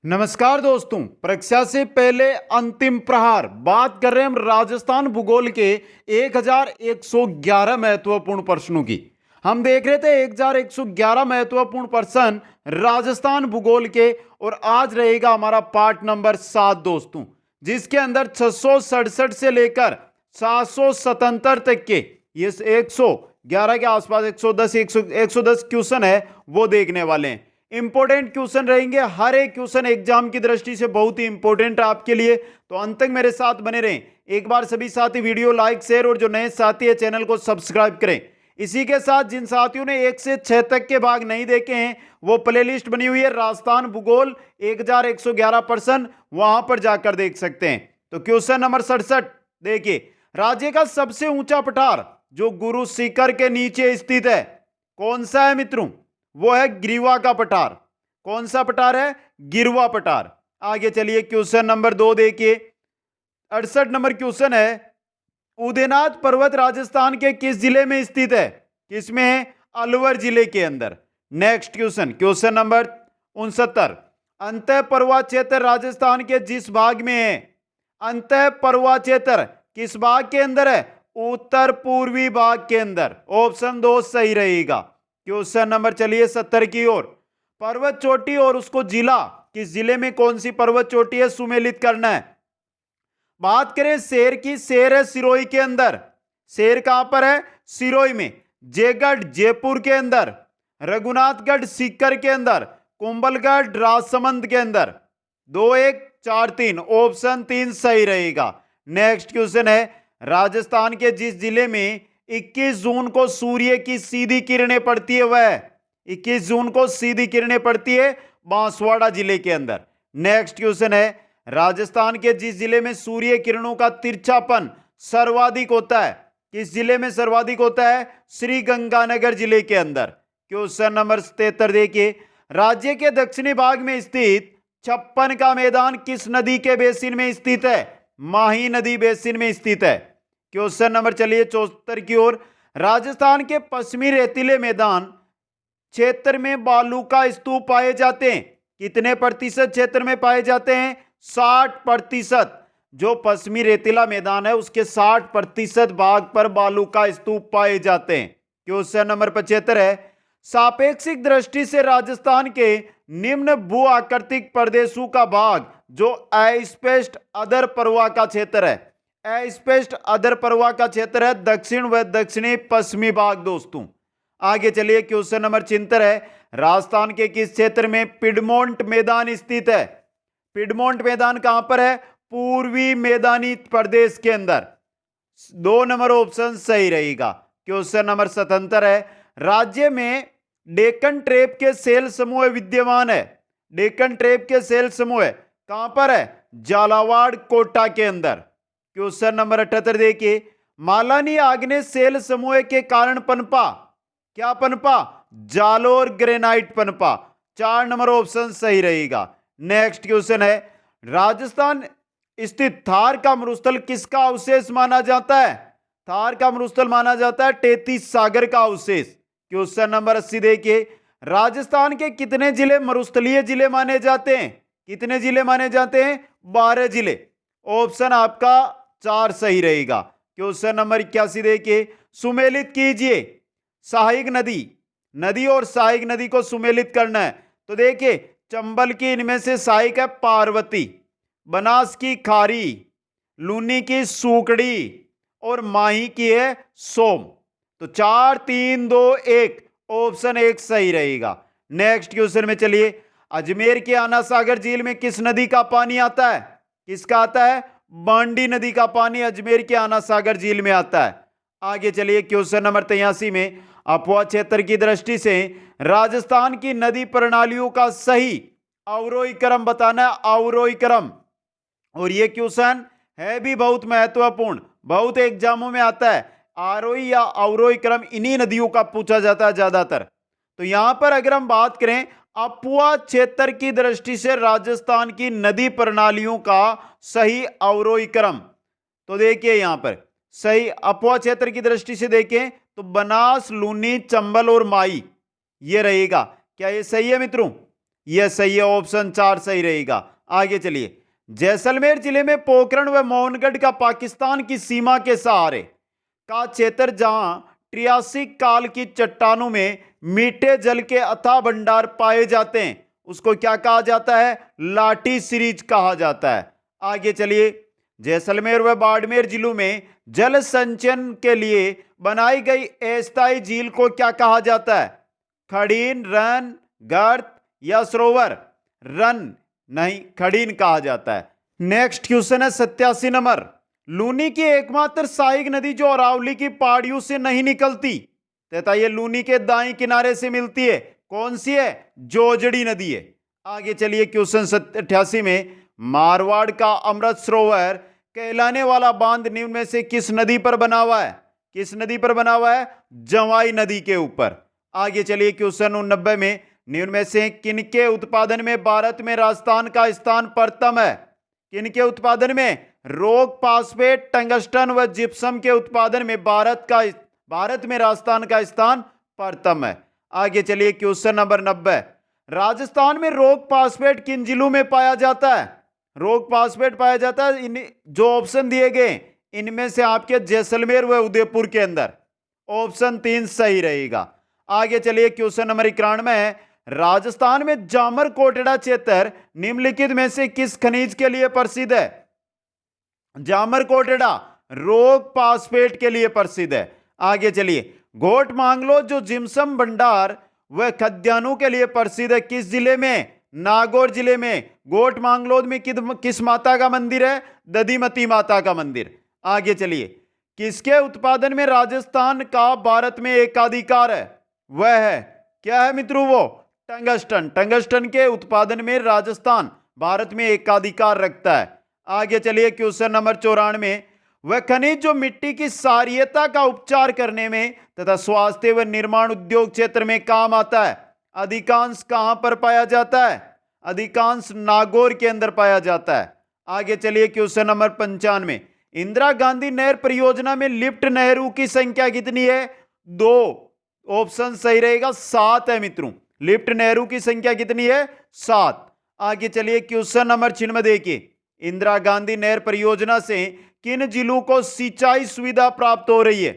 नमस्कार दोस्तों, परीक्षा से पहले अंतिम प्रहार बात कर रहे हैं हम राजस्थान भूगोल के 1111 महत्वपूर्ण प्रश्नों की। हम देख रहे थे 1111 महत्वपूर्ण प्रश्न राजस्थान भूगोल के, और आज रहेगा हमारा पार्ट नंबर 7 दोस्तों, जिसके अंदर 667 से लेकर 777 तक के ये 111 के आसपास 110 क्वेश्चन है वो देखने वाले हैं। इंपॉर्टेंट क्वेश्चन रहेंगे, हर एक क्वेश्चन एग्जाम की दृष्टि से बहुत ही इंपॉर्टेंट है आपके लिए, तो अंत तक मेरे साथ बने रहें। एक बार सभी साथी वीडियो लाइक शेयर और जो नए साथी है चैनल को सब्सक्राइब करें। इसी के साथ जिन साथियों ने 1 से 6 तक के भाग नहीं देखे हैं वो प्लेलिस्ट बनी हुई है राजस्थान भूगोल 1111 प्रश्न, वहां पर जाकर देख सकते हैं। तो क्वेश्चन नंबर 67 देखिए, राज्य का सबसे ऊंचा पठार जो गुरु शिखर के नीचे स्थित है कौन सा है मित्रों? वो है गिरवा का पठार। कौन सा पठार है? गिरवा पठार। आगे चलिए क्वेश्चन नंबर 2 देखिए, 68 नंबर क्वेश्चन है, उदयनाथ पर्वत राजस्थान के किस जिले में स्थित है? किसमें है? अलवर जिले के अंदर। नेक्स्ट क्वेश्चन, क्वेश्चन नंबर 69, अंतः पर्वत क्षेत्र राजस्थान के जिस भाग में है? अंतः पर्वत क्षेत्र किस भाग के अंदर है? उत्तर पूर्वी भाग के अंदर। ऑप्शन 2 सही रहेगा। क्वेश्चन नंबर चलिए 70 की ओर, पर्वत चोटी और उसको जिला, किस जिले में कौन सी पर्वत चोटी है सुमेलित करना है। बात करें शेर की, शेर है सिरोही के अंदर। शेर कहां पर है? सिरोही में। जयगढ़ जयपुर के अंदर, रघुनाथगढ़ सीकर के अंदर, कुंभलगढ़ राजसमंद के अंदर। 2 1 4 3, ऑप्शन 3 सही रहेगा। नेक्स्ट क्वेश्चन है, राजस्थान के जिस जिले में 21 जून को सूर्य की सीधी किरणें पड़ती है वह 21 जून को सीधी किरणें पड़ती है बांसवाड़ा जिले के अंदर। नेक्स्ट क्वेश्चन है, राजस्थान के जिस जिले में सूर्य किरणों का तिरछापन सर्वाधिक होता है, किस जिले में सर्वाधिक होता है? श्री गंगानगर जिले के अंदर। क्वेश्चन नंबर 73 देखिए, राज्य के दक्षिणी भाग में स्थित छप्पन का मैदान किस नदी के बेसिन में स्थित है? माही नदी बेसिन में स्थित है। क्वेश्चन नंबर चलिए 74 की ओर, राजस्थान के पश्चिमी रेतीले मैदान क्षेत्र में बालू का स्तूप पाए जाते हैं। कितने प्रतिशत क्षेत्र में पाए जाते हैं? 60%। जो पश्चिमी रेतीला मैदान है उसके 60% भाग पर बालू का स्तूप पाए जाते हैं। क्वेश्चन नंबर 75 है, सापेक्षिक दृष्टि से राजस्थान के निम्न भू आकृतिक प्रदेशों का भाग जो अस्पष्ट अधर पर्वा का क्षेत्र है। अस्पष्ट अधर पर्वा का क्षेत्र है दक्षिण व दक्षिणी पश्चिमी भाग दोस्तों। आगे चलिए क्वेश्चन नंबर 76 है, राजस्थान के किस क्षेत्र में पिडमोंट मैदान स्थित है? पिडमोंट मैदान कहां पर है? पूर्वी मैदानी प्रदेश के अंदर। 2 नंबर ऑप्शन सही रहेगा। क्वेश्चन नंबर 77 है, राज्य में डेक्कन ट्रेप के सेल समूह विद्यमान है। डेक्कन ट्रेप के सेल समूह कहां पर है? झालावाड़ कोटा के अंदर। क्वेश्चन नंबर 78 देखिए, मालानी आग्नेय सेल समूह के कारण पनपा, क्या पनपा? जालोर ग्रेनाइट पनपा। 4 नंबर ऑप्शन सही रहेगा। नेक्स्ट क्वेश्चन है, राजस्थान स्थित थार का मरुस्थल किसका अवशेष माना जाता है? थार का मरुस्थल माना जाता है तेतीस सागर का अवशेष। क्वेश्चन नंबर 80 देखिए, राजस्थान के कितने जिले मरुस्थलीय जिले माने जाते हैं? कितने जिले माने जाते हैं? 12 जिले। ऑप्शन आपका 4 सही रहेगा। क्वेश्चन नंबर 81 देखिए, सुमेलित कीजिए सहायक नदी, नदी और सहायक नदी को सुमेलित करना है। तो देखिए, चंबल की इनमें से सहायक है पार्वती, बनास की खारी, लूनी की सूकड़ी और माही की है सोम। तो 4 3 2 1, ऑप्शन 1 सही रहेगा। नेक्स्ट क्वेश्चन में चलिए, अजमेर के आना सागर झील में किस नदी का पानी आता है? किसका आता है? बांडी नदी का पानी अजमेर के आना सागर झील में आता है। आगे चलिए क्वेश्चन नंबर 83 में, अपवा क्षेत्र की दृष्टि से राजस्थान की नदी प्रणालियों का सही अवरोही क्रम बताना है। अवरोही क्रम, और यह क्वेश्चन है भी बहुत महत्वपूर्ण, बहुत एग्जामों में आता है। आरोही या अवरोही क्रम इन्हीं नदियों का पूछा जाता है ज्यादातर। तो यहां पर अगर हम बात करें अपवा क्षेत्र की दृष्टि से राजस्थान की नदी प्रणालियों का सही अवरोही क्रम, तो देखिए यहां पर सही अपवा क्षेत्र की दृष्टि से देखें तो बनास, लूनी, चंबल और माई ये रहेगा। क्या ये सही है मित्रों? यह सही है, ऑप्शन 4 सही रहेगा। आगे चलिए, जैसलमेर जिले में पोखरण व मोहनगढ़ का पाकिस्तान की सीमा के सहारे का क्षेत्र जहां ट्रियासिक काल की चट्टानों में मीठे जल के अथाह भंडार पाए जाते हैं, उसको क्या कहा जाता है? लाठी सीरीज कहा जाता है। आगे चलिए, जैसलमेर व बाड़मेर जिलों में जल संचयन के लिए बनाई गई अस्थायी झील को क्या कहा जाता है? खड़ीन, रन, गर्त या सरोवर? रन नहीं, खड़ीन कहा जाता है। नेक्स्ट क्वेश्चन है 87 नंबर। लूनी की एकमात्र सहायक नदी जो अरावली की पहाड़ियों से नहीं निकलती तथा ये लूनी के दाएं किनारे से मिलती है, कौन सी है? जोजड़ी नदी है। आगे चलिए, क्वेश्चन 88 में मारवाड़ का अमृत सरोवर कहलाने वाला बांध निम्न में से किस नदी पर बना हुआ है? किस नदी पर बना हुआ है? जवाई नदी के ऊपर। आगे चलिए, क्वेश्चन 89 में निम्न में से किनके उत्पादन में भारत में राजस्थान का स्थान प्रथम है? किनके उत्पादन में? रोक, फास्फेट, टंगस्टन व जिप्सम के उत्पादन में भारत में राजस्थान का स्थान प्रथम है। आगे चलिए, क्वेश्चन नंबर 90। राजस्थान में रोक फास्फेट किन जिलों में पाया जाता है? रोक फास्फेट पाया जाता है जो ऑप्शन दिए गए इनमें से आपके जैसलमेर व उदयपुर के अंदर। ऑप्शन 3 सही रहेगा। आगे चलिए, क्वेश्चन नंबर 91 है। राजस्थान में जामर कोटड़ा क्षेत्र निम्नलिखित में से किस खनिज के लिए प्रसिद्ध है? जामर कोटड़ा रोक फास्फेट के लिए प्रसिद्ध है। आगे चलिए, घोट मांगलो जो जिप्सम भंडार व खद्यानों के लिए प्रसिद्ध है, किस जिले में? नागौर जिले में। घोट मांगलोद में किस माता का मंदिर है? दधिमती माता का मंदिर। आगे चलिए, किसके उत्पादन में राजस्थान का भारत में एकाधिकार है? वह है, क्या है मित्रों? वो टंगस्टन। टंगस्टन के उत्पादन में राजस्थान भारत में एकाधिकार रखता है। आगे चलिए, क्वेश्चन नंबर 94। वह खनिज जो मिट्टी की क्षारीयता का उपचार करने में तथा स्वास्थ्य व निर्माण उद्योग क्षेत्र में काम आता है, अधिकांश कहां पर पाया जाता है? अधिकांश नागौर के अंदर पाया जाता है। आगे चलिए, क्वेश्चन नंबर 95। इंदिरा गांधी नहर परियोजना में लिफ्ट नहरों की संख्या कितनी है? 2। ऑप्शन सही रहेगा, 7 है मित्रों। लिफ्ट नहरों की संख्या कितनी है? 7। आगे चलिए, क्वेश्चन नंबर 96 देखिए। इंदिरा गांधी नहर परियोजना से किन जिलों को सिंचाई सुविधा प्राप्त हो रही है?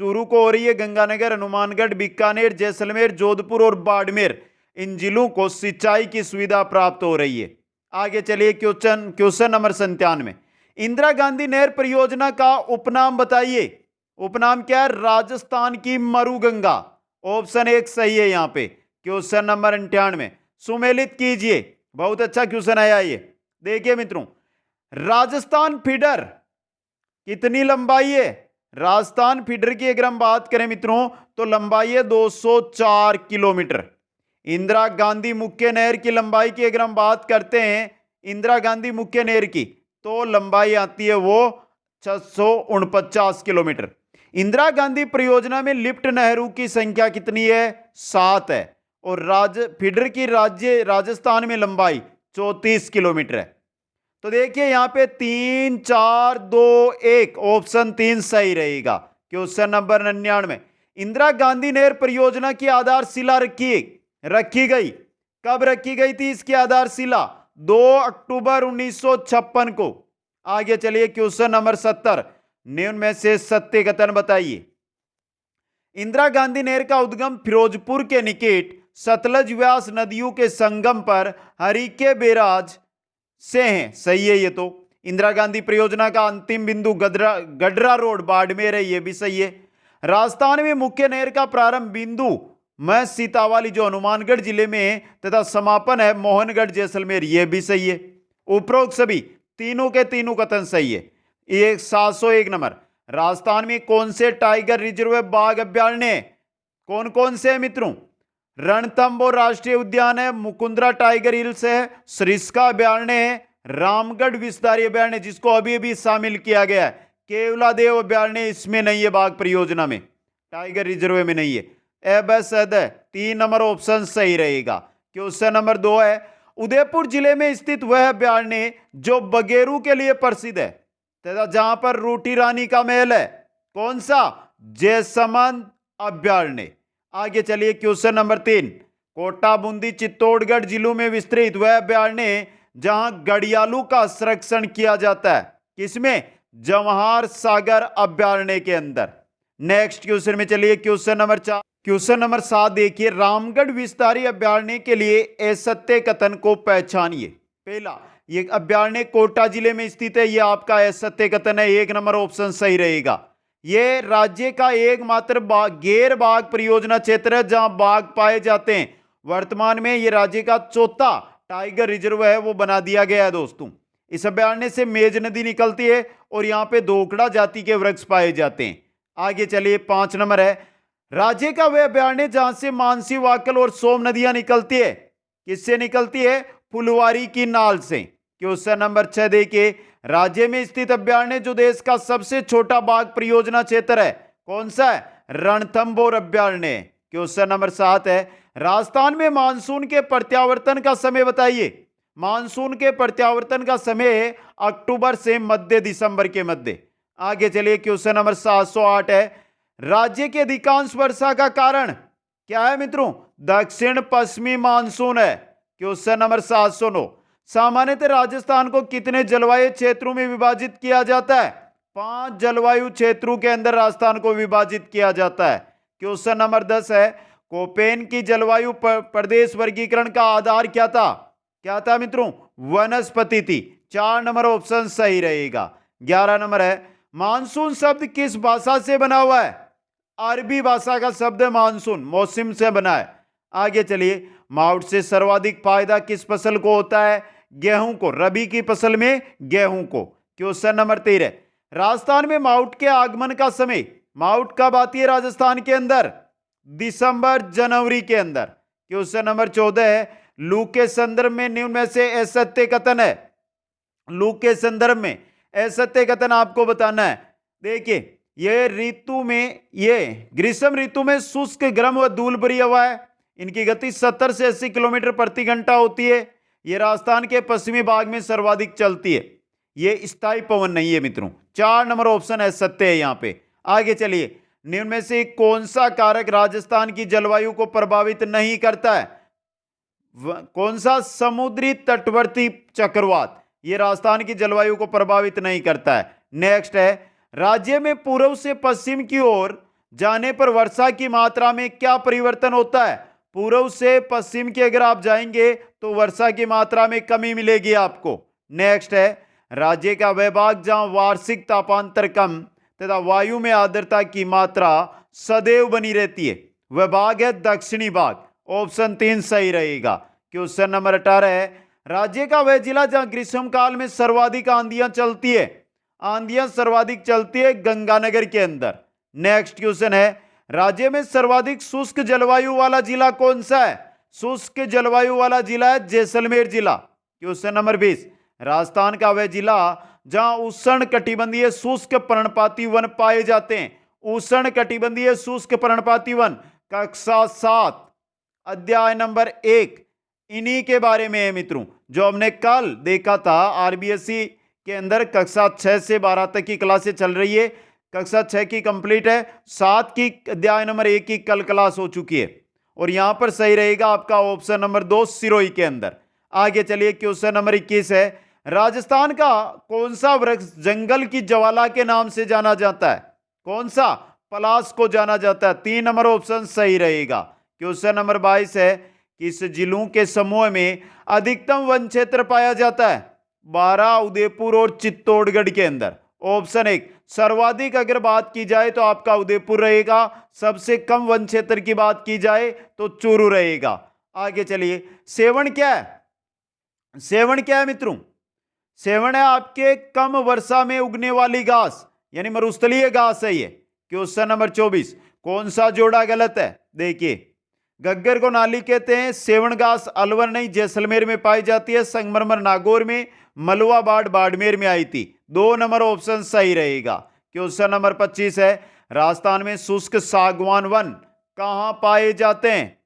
चूरू को हो रही है, गंगानगर, हनुमानगढ़, बीकानेर, जैसलमेर, जोधपुर और बाड़मेर, इन जिलों को सिंचाई की सुविधा प्राप्त हो रही है। आगे चलिए, क्वेश्चन नंबर 97। इंदिरा गांधी नहर परियोजना का उपनाम बताइए। उपनाम क्या है? राजस्थान की मरुगंगा। ऑप्शन 1 सही है यहां पे। क्वेश्चन नंबर 98 सुमेलित कीजिए। बहुत अच्छा क्वेश्चन आया ये। देखिए मित्रों, राजस्थान फीडर कितनी लंबाई है? राजस्थान फीडर की अगर हम बात करें मित्रों तो लंबाई है 204 किलोमीटर। इंदिरा गांधी मुख्य नहर की लंबाई की अगर हम बात करते हैं, इंदिरा गांधी मुख्य नहर की, तो लंबाई आती है वो 649 किलोमीटर। इंदिरा गांधी परियोजना में लिफ्ट नहरों की संख्या कितनी है? 7 है। और फीडर की राजस्थान में लंबाई 34 किलोमीटर है। तो देखिए यहां पे 3, 4, 2, 1, ऑप्शन 3 सही रहेगा। Question number 99। इंदिरा गांधी नहर परियोजना की आधारशिला रखी गई। कब रखी गई थी इसकी आधारशिला? 2 अक्टूबर 1956 को। आगे चलिए, क्वेश्चन नंबर 70। निम्न में से सत्य कथन बताइए। इंदिरा गांधी नहर का उद्गम फिरोजपुर के निकट सतलज व्यास नदियों के संगम पर हरिके बैराज से है। सही है ये तो। इंदिरा गांधी परियोजना का अंतिम बिंदु गडरा रोड बाड़मेर है, ये भी सही है। राजस्थान में मुख्य नहर का प्रारंभ बिंदु मैं सीतावाली जो हनुमानगढ़ जिले में है तथा समापन है मोहनगढ़ जैसलमेर, ये भी सही है। उपरोक्त सभी तीनों के तीनों कथन सही है। ये 701 नंबर। राजस्थान में कौन से टाइगर रिजर्व बाघ अभ्यारण्य कौन कौन से है मित्रों? रणथंभौर राष्ट्रीय उद्यान है, मुकुंदरा टाइगर हिल्स है, सरिस्का अभ्यारण्य है, रामगढ़ विस्तारी अभ्यारण्य जिसको अभी अभी शामिल किया गया है, केवलादेव अभ्यारण्य इसमें नहीं है, बाघ परियोजना में, टाइगर रिजर्व में नहीं है। एबसद है 3 नंबर ऑप्शन सही रहेगा। क्वेश्चन नंबर 2 है उदयपुर जिले में स्थित वह अभ्यारण्य जो बगेरू के लिए प्रसिद्ध है तथा जहां पर रोटी रानी का महल है, कौन सा? जैसमंद अभ्यारण्य। आगे चलिए, क्वेश्चन नंबर 3। कोटा, बूंदी, चित्तौड़गढ़ जिलों में विस्तृत वह अभयारण्य जहां घड़ियालों का संरक्षण किया जाता है। किसमें? जवाहर सागर अभयारण्य के अंदर। नेक्स्ट क्वेश्चन में चलिए, क्वेश्चन नंबर 4। क्वेश्चन नंबर 7 देखिए, रामगढ़ विस्तारी अभयारण्य के लिए असत्य कथन को पहचानिए। पहला, ये अभयारण्य कोटा जिले में स्थित है, ये आपका असत्य कथन है, 1 नंबर ऑप्शन सही रहेगा। ये राज्य का एकमात्र गैर बाघ परियोजना क्षेत्र है जहां बाघ पाए जाते हैं। वर्तमान में ये राज्य का चौथा टाइगर रिजर्व है, वो बना दिया गया है दोस्तों। इस अभयारण्य से मेज नदी निकलती है और यहाँ पे धोकड़ा जाति के वृक्ष पाए जाते हैं। आगे चलिए, 5 नंबर है, राज्य का वह अभयारण्य जहां से मानसी, वाकल और सोम नदियां निकलती है। किससे निकलती है? फुलवारी की नाल से। क्वेश्चन नंबर 6 देखिए, राज्य में स्थित अभयारण्य जो देश का सबसे छोटा बाघ परियोजना क्षेत्र है, कौन सा है? रणथंभौर अभयारण्य। क्वेश्चन नंबर 7 है, राजस्थान में मानसून के प्रत्यावर्तन का समय बताइए। मानसून के प्रत्यावर्तन का समय अक्टूबर से मध्य दिसंबर के मध्य। आगे चलिए, क्वेश्चन नंबर 708 है, राज्य के अधिकांश वर्षा का कारण क्या है मित्रों? दक्षिण पश्चिमी मानसून है। क्वेश्चन नंबर 709, सामान्यतः राजस्थान को कितने जलवायु क्षेत्रों में विभाजित किया जाता है? 5 जलवायु क्षेत्रों के अंदर राजस्थान को विभाजित किया जाता है। क्वेश्चन नंबर 10 है, कोपेन की जलवायु प्रदेश वर्गीकरण का आधार क्या था? क्या था मित्रों? वनस्पति थी। 4 नंबर ऑप्शन सही रहेगा। 11 नंबर है, मानसून शब्द किस भाषा से बना हुआ है? अरबी भाषा का शब्द मानसून, मौसम से बना है। आगे चलिए, मावठ से सर्वाधिक फायदा किस फसल को होता है? गेहूं को। रबी की फसल में गेहूं को। क्वेश्चन नंबर 13, राजस्थान में मावठ के आगमन का समय, मावठ कब आती है राजस्थान के अंदर? दिसंबर जनवरी के अंदर। क्वेश्चन नंबर 14 है, लू के संदर्भ में निम्न में से असत्य कथन है। लू के संदर्भ में असत्य कथन आपको बताना है। देखिए, ये ऋतु में, ये ग्रीष्म ऋतु में शुष्क, गर्म व धूल भरी हवा है। इनकी गति 70 से 80 किलोमीटर प्रति घंटा होती है। ये राजस्थान के पश्चिमी भाग में सर्वाधिक चलती है। ये स्थायी पवन नहीं है मित्रों। 4 नंबर ऑप्शन है सत्य है यहाँ पे। आगे चलिए, निम्न में से कौन सा कारक राजस्थान की जलवायु को प्रभावित नहीं करता है? कौन सा? समुद्री तटवर्ती चक्रवात। ये राजस्थान की जलवायु को प्रभावित नहीं करता है। नेक्स्ट है, राज्य में पूर्व से पश्चिम की ओर जाने पर वर्षा की मात्रा में क्या परिवर्तन होता है? पूर्व से पश्चिम की अगर आप जाएंगे तो वर्षा की मात्रा में कमी मिलेगी आपको। नेक्स्ट है, राज्य का वह भाग जहां वार्षिक तापांतर कम तथा वायु में आर्द्रता की मात्रा सदैव बनी रहती है, वह भाग है दक्षिणी भाग। ऑप्शन 3 सही रहेगा। क्वेश्चन नंबर 18 है, राज्य का वह जिला जहां ग्रीष्म काल में सर्वाधिक आंधियां चलती है। आंधियां सर्वाधिक चलती है गंगानगर के अंदर। नेक्स्ट क्वेश्चन है, राज्य में सर्वाधिक शुष्क जलवायु वाला जिला कौन सा है? शुष्क जलवायु वाला जिला है जैसलमेर जिला। क्वेश्चन नंबर 20, राजस्थान का वह जिला जहां उष्ण कटिबंधीय शुष्क पर्णपाती वन पाए जाते हैं। उष्ण कटिबंधीय शुष्क पर्णपाती वन, कक्षा 7 अध्याय नंबर 1 इन्हीं के बारे में है मित्रों, जो हमने कल देखा था। आरबीएसई के अंदर कक्षा 6 से 12 तक की क्लासें चल रही है। कक्षा 6 की कंप्लीट है, 7 की अध्याय नंबर 1 की कल क्लास हो चुकी है। और यहां पर सही रहेगा आपका ऑप्शन नंबर 2 सिरोही के अंदर। आगे चलिए, क्वेश्चन नंबर 21 है, राजस्थान का कौन सा वृक्ष जंगल की ज्वाला के नाम से जाना जाता है? कौन सा? पलाश को जाना जाता है। 3 नंबर ऑप्शन सही रहेगा। क्वेश्चन नंबर 22 है, किस जिलों के समूह में अधिकतम वन क्षेत्र पाया जाता है? 12, उदयपुर और चित्तौड़गढ़ के अंदर। ऑप्शन 1, सर्वाधिक अगर बात की जाए तो आपका उदयपुर रहेगा। सबसे कम वन क्षेत्र की बात की जाए तो चूरू रहेगा। आगे चलिए, सेवण क्या है? सेवण क्या है मित्रों? सेवण है आपके कम वर्षा में उगने वाली घास, यानी मरुस्थलीय घास है ये। क्वेश्चन नंबर 24, कौन सा जोड़ा गलत है? देखिए, गग्गर को नाली कहते हैं। सेवण घास अलवर नहीं जैसलमेर में पाई जाती है। संगमरमर नागौर में, मलुआ बाढ़ बाड़मेर में आई थी। 2 नंबर ऑप्शन सही रहेगा। क्वेश्चन नंबर 25 है, राजस्थान में शुष्क सागवान वन कहां पाए जाते हैं?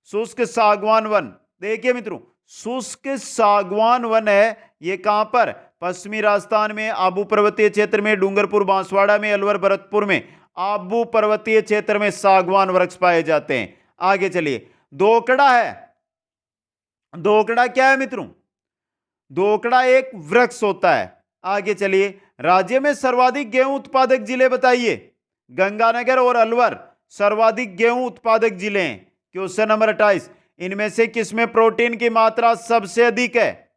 शुष्क सागवान वन, देखिए मित्रों, शुष्क सागवान वन है ये कहां पर? पश्चिमी राजस्थान में, आबू पर्वतीय क्षेत्र में, डूंगरपुर बांसवाड़ा में, अलवर भरतपुर में। आबू पर्वतीय क्षेत्र में सागवान वृक्ष पाए जाते हैं। आगे चलिए, दोकड़ा है। दोकड़ा क्या है मित्रों? दोकड़ा एक वृक्ष होता है। आगे चलिए, राज्य में सर्वाधिक गेहूं उत्पादक जिले बताइए। गंगानगर और अलवर सर्वाधिक गेहूं उत्पादक जिले हैं। क्वेश्चन नंबर 28, इनमें से किसमें प्रोटीन की मात्रा सबसे अधिक है?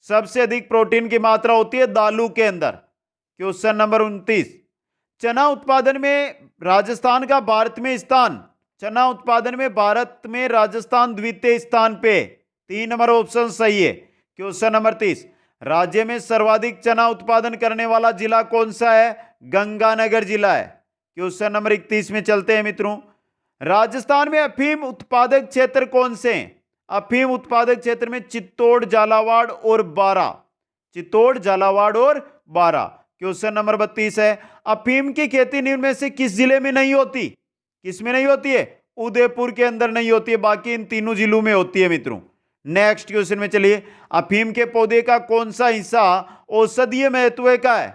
सबसे अधिक प्रोटीन की मात्रा होती है दालों के अंदर। क्वेश्चन नंबर 29, चना उत्पादन में राजस्थान का भारत में स्थान। चना उत्पादन में भारत में राजस्थान द्वितीय स्थान पे। 3 नंबर ऑप्शन सही है। क्वेश्चन नंबर 30, राज्य में सर्वाधिक चना उत्पादन करने वाला जिला कौन सा है? गंगानगर जिला है। क्वेश्चन नंबर 31 में चलते हैं मित्रों, राजस्थान में अफीम उत्पादक क्षेत्र कौन से हैं? अफीम उत्पादक क्षेत्र में चित्तौड़, झालावाड़ और बारां। चित्तौड़, झालावाड़ और बारां। क्वेश्चन नंबर 32 है, अफीम की खेती निम्न में से किस जिले में नहीं होती? किस में नहीं होती है? उदयपुर के अंदर नहीं होती है, बाकी इन तीनों जिलों में होती है मित्रों। नेक्स्ट क्वेश्चन में चलिए, अफीम के पौधे का कौन सा हिस्सा औषधीय महत्व का है?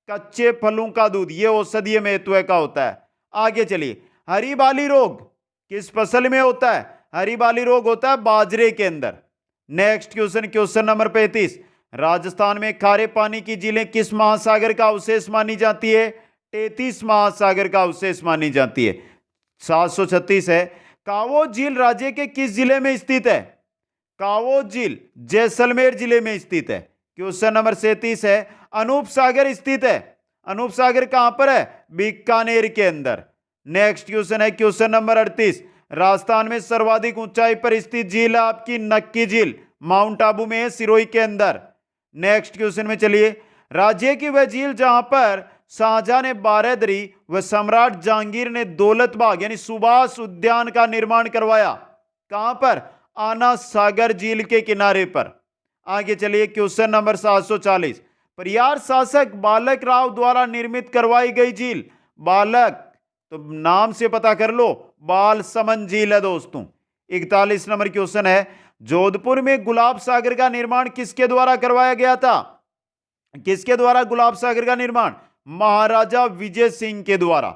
कच्चे फलों का दूध, यह औषधीय महत्व का होता है। आगे चलिए, हरी बाली रोग किस फसल में होता है? हरी बाली रोग होता है बाजरे के अंदर। Next question, question number 35, Rajasthan में खारे पानी की झीलें किस महासागर का अवशेष मानी जाती है? तेतीस महासागर का अवशेष मानी जाती है। 736 है, कावो झील राज्य के किस जिले में स्थित है? कावो झील जैसलमेर जिले में स्थित है। क्वेश्चन नंबर 37 है, अनूप सागर स्थित है। अनूप सागर कहां पर है? बीकानेर के अंदर। नेक्स्ट क्वेश्चन है क्वेश्चन नंबर 38, राजस्थान में सर्वाधिक ऊंचाई पर स्थित झील आपकी नक्की झील माउंट आबू में है, सिरोही के अंदर। नेक्स्ट क्वेश्चन में चलिए, राज्य की वह झील जहां पर शाहजहां ने बारादरी व सम्राट जहांगीर ने दौलत बाग यानी सुभाष उद्यान का निर्माण करवाया, कहां पर? आना सागर झील के किनारे पर। आगे चलिए, क्वेश्चन नंबर 740, परियार शासक बालक राव द्वारा निर्मित करवाई गई झील। बालक तो नाम से पता कर लो, बाल समन झील है दोस्तों। 41 नंबर क्वेश्चन है, जोधपुर में गुलाब सागर का निर्माण किसके द्वारा करवाया गया था? किसके द्वारा गुलाब सागर का निर्माण? महाराजा विजय सिंह के द्वारा।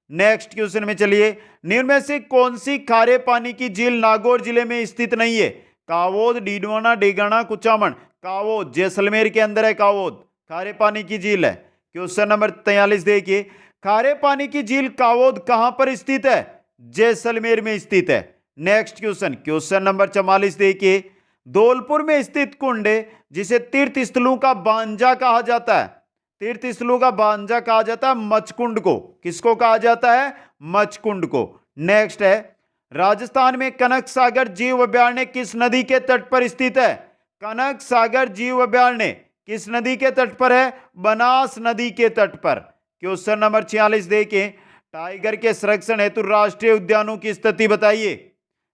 नेक्स्ट क्वेश्चन में चलिए, निम्न में से कौन सी खारे पानी की झील नागौर जिले में स्थित नहीं है? कावोद, डीडवाना, डेगाना, कुचामन। कावोद जैसलमेर के अंदर है, कावोद खारे पानी की झील है। क्वेश्चन नंबर 43 देखिए, खारे पानी की झील कावोद कहां पर स्थित है? जैसलमेर में स्थित है। नेक्स्ट क्वेश्चन, क्वेश्चन नंबर 44 देखिए, धौलपुर में स्थित कुंड जिसे तीर्थ स्थलों का बांजा कहा जाता है। तीर्थ स्थलों का बांजा कहा जाता है मचकुंड को। किसको कहा जाता है? मचकुंड को। नेक्स्ट है, राजस्थान में कनक सागर जीव अभयारण्य किस नदी के तट पर स्थित है? कनक सागर जीव अभयारण्य किस नदी के तट पर है? बनास नदी के तट पर। क्वेश्चन नंबर 46 देखें, टाइगर के संरक्षण हेतु राष्ट्रीय उद्यानों की स्थिति बताइए।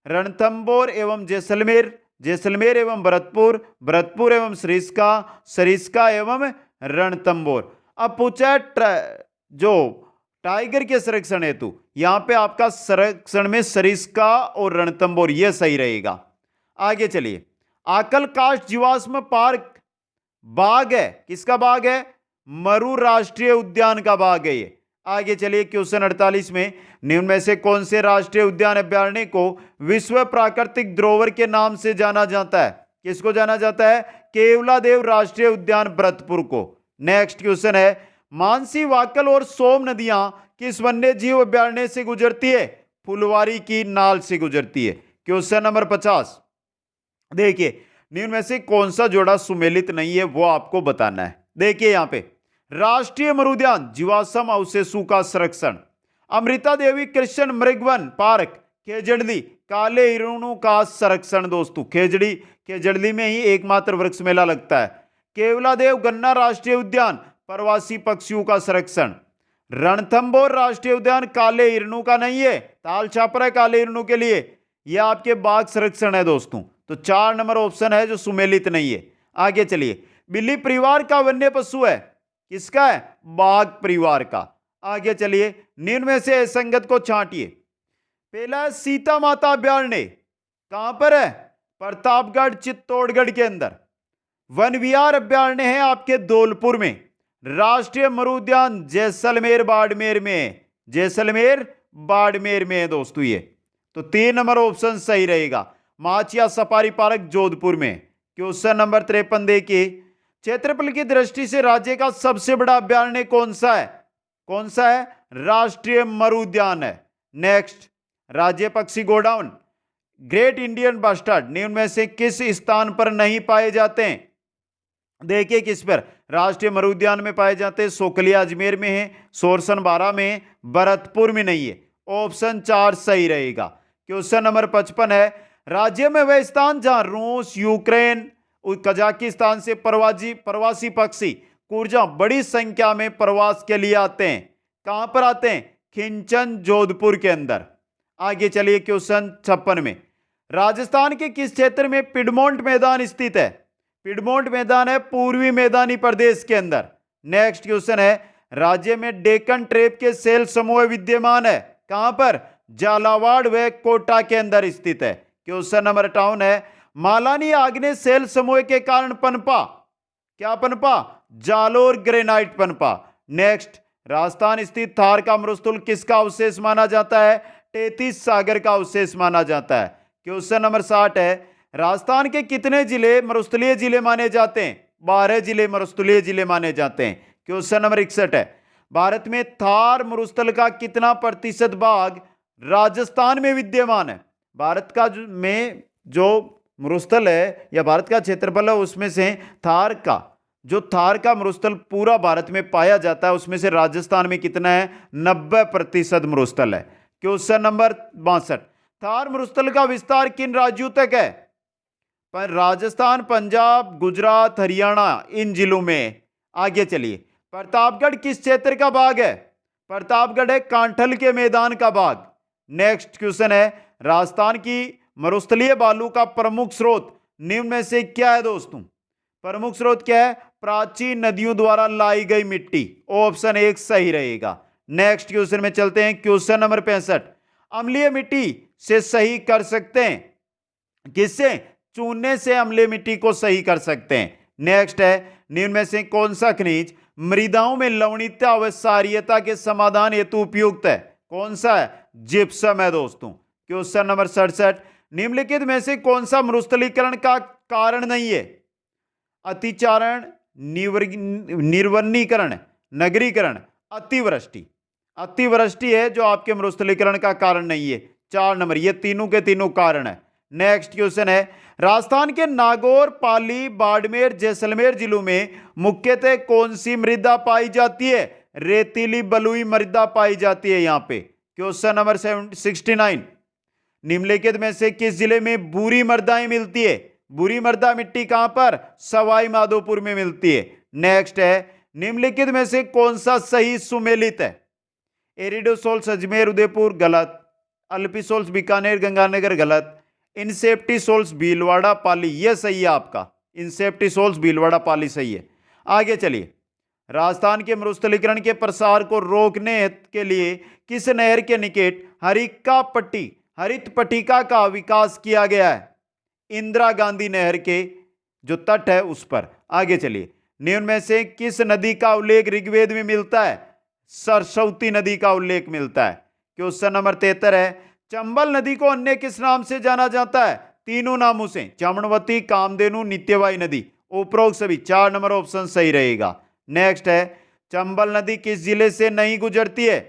रणथंभौर एवं जैसलमेर, जैसलमेर एवं भरतपुर, भरतपुर एवं सरिस्का, सरिस्का एवं रणथंभौर। अब पूछा जो टाइगर के संरक्षण हेतु, यहां पे आपका संरक्षण में सरिस्का और रणथंभौर, यह सही रहेगा। आगे चलिए, आकल काष्ठ जीवाश्म पार्क बाग है, किसका बाग है? मरु राष्ट्रीय उद्यान का बाग है ये। आगे चलिए, क्वेश्चन 48 में निम्न में से कौन से राष्ट्रीय उद्यान अभयारण्य को विश्व प्राकृतिक धरोहर के नाम से जाना जाता है? किसको जाना जाता है? केवलादेव राष्ट्रीय उद्यान भरतपुर को। नेक्स्ट क्वेश्चन है, मानसी, वाकल और सोम नदियां किस वन्य जीव अभयारण्य से गुजरती है? फुलवारी की नाल से गुजरती है। क्वेश्चन नंबर 50 देखिए, निम्न में से कौन सा जोड़ा सुमेलित नहीं है वो आपको बताना है। देखिए यहां पे, राष्ट्रीय मरुद्यान जीवाश्म अवशेषों का संरक्षण, अमृता देवी कृष्ण मृगवन पार्क खेजड़ी काले हिरणों का संरक्षण। दोस्तों खेजड़ी, खेजड़ी में ही एकमात्र वृक्ष मेला लगता है। केवलादेव गन्ना राष्ट्रीय उद्यान प्रवासी पक्षियों का संरक्षण। रणथंभौर राष्ट्रीय उद्यान काले हिरणों का नहीं है, ताल छापर है काले हिरणों के लिए, यह आपके बाघ संरक्षण है दोस्तों। तो 4 नंबर ऑप्शन है जो सुमेलित नहीं है। आगे चलिए, बिल्ली परिवार का वन्य पशु है, किसका है? बाघ परिवार का। आगे चलिए, निम्न में से असंगत को छांटिए। पहला है सीता माता अभयारण्य, कहां पर है? प्रतापगढ़ चित्तौड़गढ़ के अंदर। वन विहार अभयारण्य है आपके धौलपुर में। राष्ट्रीय मरुद्यान जैसलमेर बाड़मेर में, जैसलमेर बाड़मेर में है दोस्तों ये। तो 3 नंबर ऑप्शन सही रहेगा। माचिया सफारी पार्क जोधपुर में। क्वेश्चन नंबर 53 देखिए, क्षेत्रफल की दृष्टि से राज्य का सबसे बड़ा अभयारण्य कौन सा है? कौन सा है? राष्ट्रीय मरु उद्यान है। नेक्स्ट, राज्य पक्षी गोडाउन ग्रेट इंडियन बस्टर्ड निम्न में से किस स्थान पर नहीं पाए जाते हैं? देखिए किस पर राष्ट्रीय मरु उद्यान में पाए जाते हैं। सोकलिया अजमेर में है, सोरसन बारा में है, भरतपुर में नहीं है। ऑप्शन 4 सही रहेगा। क्वेश्चन नंबर 55 है, राज्य में वह स्थान जहां रूस, यूक्रेन, कजाकिस्तान से प्रवासी पक्षी कुर्जा बड़ी संख्या में प्रवास के लिए आते हैं। कहां पर आते हैं? खिंचन जोधपुर के अंदर। आगे चलिए क्वेश्चन 56 में, राजस्थान के किस क्षेत्र में पिडमोंट मैदान स्थित है? पिडमोंट मैदान है पूर्वी मैदानी प्रदेश के अंदर। नेक्स्ट क्वेश्चन है, राज्य में डेक्कन ट्रेप के सेल समूह विद्यमान है। कहां पर? झालावाड़ व कोटा के अंदर स्थित है। क्वेश्चन नंबर 58 है, मालानी आग्नेय सेल समूह के कारण पनपा। क्या पनपा? जालोर ग्रेनाइट पनपा। नेक्स्ट, राजस्थान स्थित थार का मरुस्थल किसका अवशेष माना जाता है? टेथिस सागर का अवशेष माना जाता है। क्वेश्चन नंबर 60 है, राजस्थान के कितने जिले मरुस्थलीय जिले माने जाते हैं? 12 जिले मरुस्थलीय जिले माने जाते हैं। क्वेश्चन नंबर 61 है, भारत में थार मरुस्थल का कितना प्रतिशत भाग राजस्थान में विद्यमान है? भारत का में जो मरुस्थल है या भारत का क्षेत्रफल है उसमें से थार का मरुस्थल पूरा भारत में पाया जाता है, उसमें से राजस्थान में कितना है? 90% मरुस्थल है। क्वेश्चन नंबर 62, थार मरुस्थल का विस्तार किन राज्यों तक है? पर राजस्थान, पंजाब, गुजरात, हरियाणा इन जिलों में। आगे चलिए, प्रतापगढ़ किस क्षेत्र का भाग है? प्रतापगढ़ है कांठल के मैदान का भाग। नेक्स्ट क्वेश्चन है, राजस्थान की मरुस्थलीय बालू का प्रमुख स्रोत निम्न में से क्या है दोस्तों? प्रमुख स्रोत क्या है? प्राचीन नदियों द्वारा लाई गई मिट्टी। ऑप्शन 1 सही रहेगा। नेक्स्ट क्वेश्चन में चलते हैं। क्वेश्चन नंबर 65, अम्लीय मिट्टी से सही कर सकते हैं? किससे? चूने से अम्लीय मिट्टी को सही कर सकते हैं। नेक्स्ट है, निम्न में से कौन सा खनिज मृदाओं में लवणीयता व क्षारीयता के समाधान हेतु उपयुक्त है? कौन सा है? जिप्सम है दोस्तों। क्वेश्चन नंबर 67, निम्नलिखित में से कौन सा मरुस्थलीकरण का कारण नहीं है? अतिचारण, निर्वनीकरण, नगरीकरण, अतिवृष्टि। अतिवृष्टि है जो आपके मरुस्थलीकरण का कारण नहीं है। 4 नंबर, ये तीनों के तीनों कारण है। नेक्स्ट क्वेश्चन है, राजस्थान के नागौर, पाली, बाड़मेर, जैसलमेर जिलों में मुख्यतः कौन सी मृदा पाई जाती है? रेतीली बलुई मृदा पाई जाती है यहां पे। क्वेश्चन नंबर 69, निम्नलिखित में से किस जिले में बुरी मृदाएं मिलती है? बुरी मृदा मिट्टी कहां पर? सवाई माधोपुर में मिलती है। नेक्स्ट है, निम्नलिखित में से कौन सा सही सुमेलित है? एरिडोसोल्स अजमेर उदयपुर गलत, अल्पीसोल्स बीकानेर गंगानगर गलत, इंसेप्टिसोल्स भीलवाड़ा पाली ये सही है आपका। इंसेप्टिसोल्स भीलवाड़ा पाली सही है। आगे चलिए, राजस्थान के मरुस्थलीकरण के प्रसार को रोकने के लिए किस नहर के निकट हरित पट्टिका का विकास किया गया है? इंदिरा गांधी नहर के जो तट है उस पर। आगे चलिए, निम्न में से किस नदी का उल्लेख ऋग्वेद में मिलता है? सरस्वती नदी का उल्लेख मिलता है। क्वेश्चन नंबर 73 है, चंबल नदी को अन्य किस नाम से जाना जाता है? तीनों नामों से, चमणवती, कामधेनु, नित्यवाई नदी। उपरोक्त सभी 4 नंबर ऑप्शन सही रहेगा। नेक्स्ट है, चंबल नदी किस जिले से नहीं गुजरती है?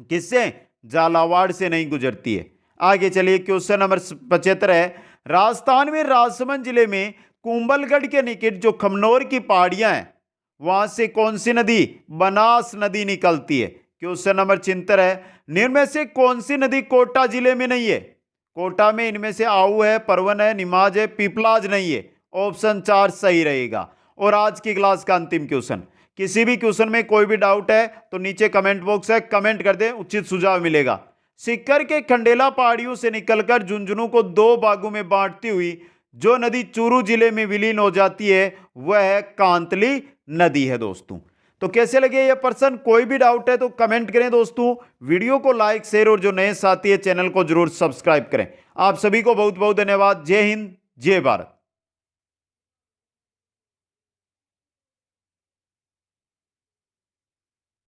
किससे? झालावाड़ से नहीं गुजरती है। आगे चलिए, क्वेश्चन नंबर 75 है, राजस्थान में राजसमंद जिले में कुंभलगढ़ के निकट जो खमनोर की पहाड़ियां हैं वहां से कौन सी नदी? बनास नदी निकलती है। क्वेश्चन नंबर 76 है, निम्न में से कौन सी नदी कोटा जिले में नहीं है? कोटा में इनमें से आऊ है, परवन है, निमाज है, पीपलाज नहीं है। ऑप्शन 4 सही रहेगा। और आज की क्लास का अंतिम क्वेश्चन, किसी भी क्वेश्चन में कोई भी डाउट है तो नीचे कमेंट बॉक्स है, कमेंट कर दें, उचित सुझाव मिलेगा। सिक्कर के खंडेला पहाड़ियों से निकलकर झुंझुनू को 2 भागों में बांटती हुई जो नदी चूरू जिले में विलीन हो जाती है वह है कांतली नदी है दोस्तों। तो कैसे लगे ये प्रश्न? कोई भी डाउट है तो कमेंट करें दोस्तों। वीडियो को लाइक, शेयर और जो नए साथी है चैनल को जरूर सब्सक्राइब करें। आप सभी को बहुत बहुत धन्यवाद। जय हिंद, जय भारत।